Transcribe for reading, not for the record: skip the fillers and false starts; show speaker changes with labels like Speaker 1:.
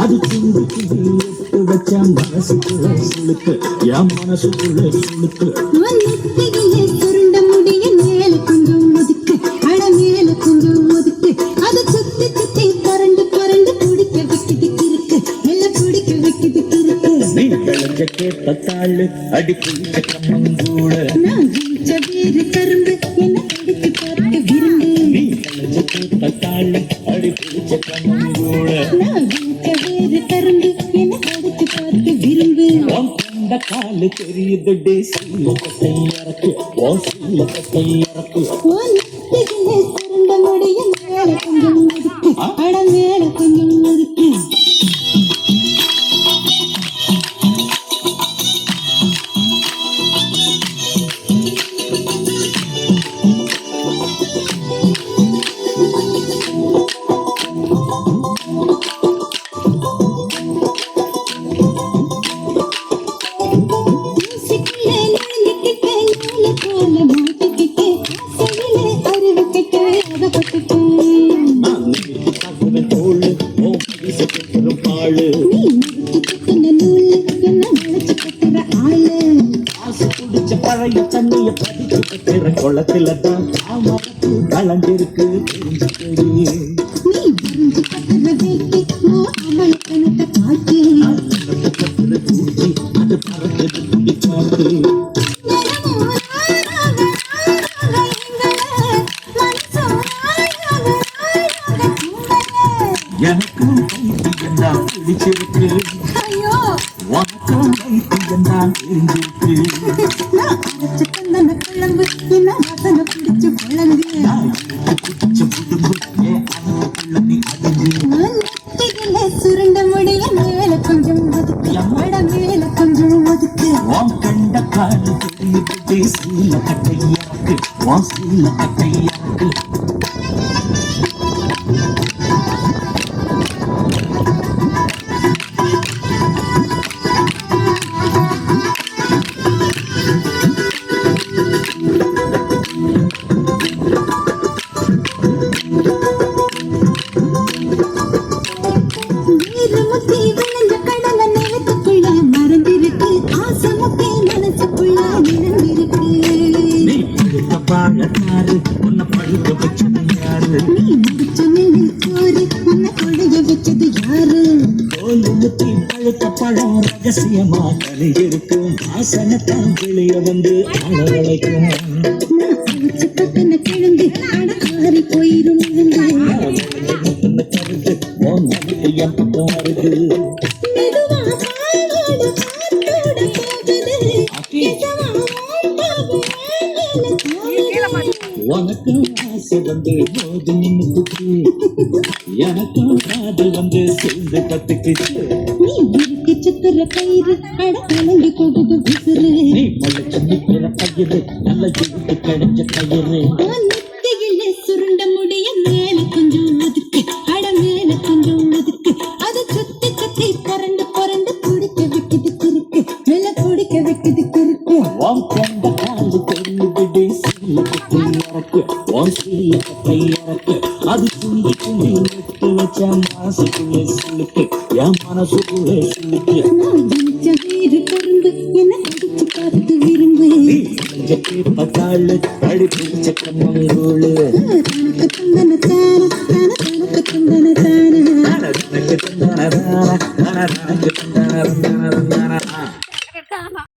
Speaker 1: அது சிந்து எடுத்து வச்ச மனசுக்குள்ள சுழுக்கு என் மனசுக்குள்ள சுழுக்கு
Speaker 2: சுருண்ட முடிய மேல கொஞ்சம் ஒதுக்கு அட மேல கொஞ்சம் ஒதுக்கு அது சுத்தி சுத்தி பரண்டு பரண்டு குடிக்க வைக்குது கிறுக்கு எல்லாம் குடிக்க வைக்குது கிறுக்கு
Speaker 1: நீ விளைஞ்ச கேட்ட தாழ் அடி குளிச்ச கம்மங்கூட
Speaker 2: நான் ஜெயிச்ச வேறு கரும்பு என்ன கடிச்சு பார்க்க விரும்பு
Speaker 1: நீ விளைஞ்ச கேட்ட தாழ் அடி குளிச்ச கம்மங்கூட
Speaker 2: நான் ஜெயிச்ச வேறு கரும்பு என்ன கடிச்சு பார்க்க விரும்பு
Speaker 1: கொண்ட காலு தெரியுது டேசிலக்கத்தை இறக்கு ஓ சீலக்கத்தை இறக்கு
Speaker 2: சுருண்ட முடிய மேல கொஞ்சம் ஒதுக்கு அட மேல கொஞ்சம் ஒதுக்கு
Speaker 1: பழைய தண்ணிய பதிச்சு கட்டுற குளத்துல தான் தாமரத்து கலந்திருக்கு தெரிஞ்சுக்கடி அது பறக்குது குடிச்சாக்கு எனக்கும் பைத்தியம் தான் பிடிச்சிருக்கு உனக்கும் பைத்தியம் தான் தெரிஞ்சிருக்கு
Speaker 2: சுருண்ட முடிய மேல கொஞ்சம் ஒதுக்கு மேல கொஞ்சம் ஒதுக்கு
Speaker 1: கண்ட கால தெரியுது சீல கட்டையாக்கு சீல கட்டையாக்கு உன்னை பழுக்க வச்சது யாரு தோல் முத்தி பழுத்த பழம் ரகசியமா தனி இருக்கும் வாசனத்தான் வெளிய வந்து அழவழைக்கும்
Speaker 2: கிழங்கு ஆறி போயிரும்
Speaker 1: கருத்து என் பக்கம் வருது உனக்கும் ஆசை வந்து போது நின்னுக்குச்சு எனக்கும் காது வந்து சேர்ந்து கத்துக்குச்சு
Speaker 2: நீ சுத்துற கயிறு அட கலங்கி போகுது விசிறு
Speaker 1: நீ பழச்சு நிக்கிற கயிறு நல்ல ஜெயித்து கிடைச்ச கயிறு
Speaker 2: சுருண்ட முடிய மேல கொஞ்சம் ஒதுக்கு அட மேல கொஞ்சம் ஒதுக்கு அது சுத்தி சுத்தி பரண்டு பரண்டு குடிக்க வைக்குது கிறுக்கு மேல குடிக்க வைக்குது கிறுக்கு
Speaker 1: கொண்ட காலு தெரியுது சீலக்கத்தை இறக்கு சீலக்கத்தை இறக்கு அது சுண்டி சுண்டி நெட்டு வச்ச மனசுக்குள்ளே சுழுக்கு என் மனசுக்குள்ளே சுழுக்கு
Speaker 2: வேறு கரும்பு என்ன கடிச்சு பார்த்து விரும்பு
Speaker 1: பத்தாள் அடி பிடிச்ச கம்மங்கூழு
Speaker 2: தனக்கு தந்தன தான தனக்கு தந்தன தான
Speaker 1: தனக்கு தந்தன தான தனக்கு தந்தன தான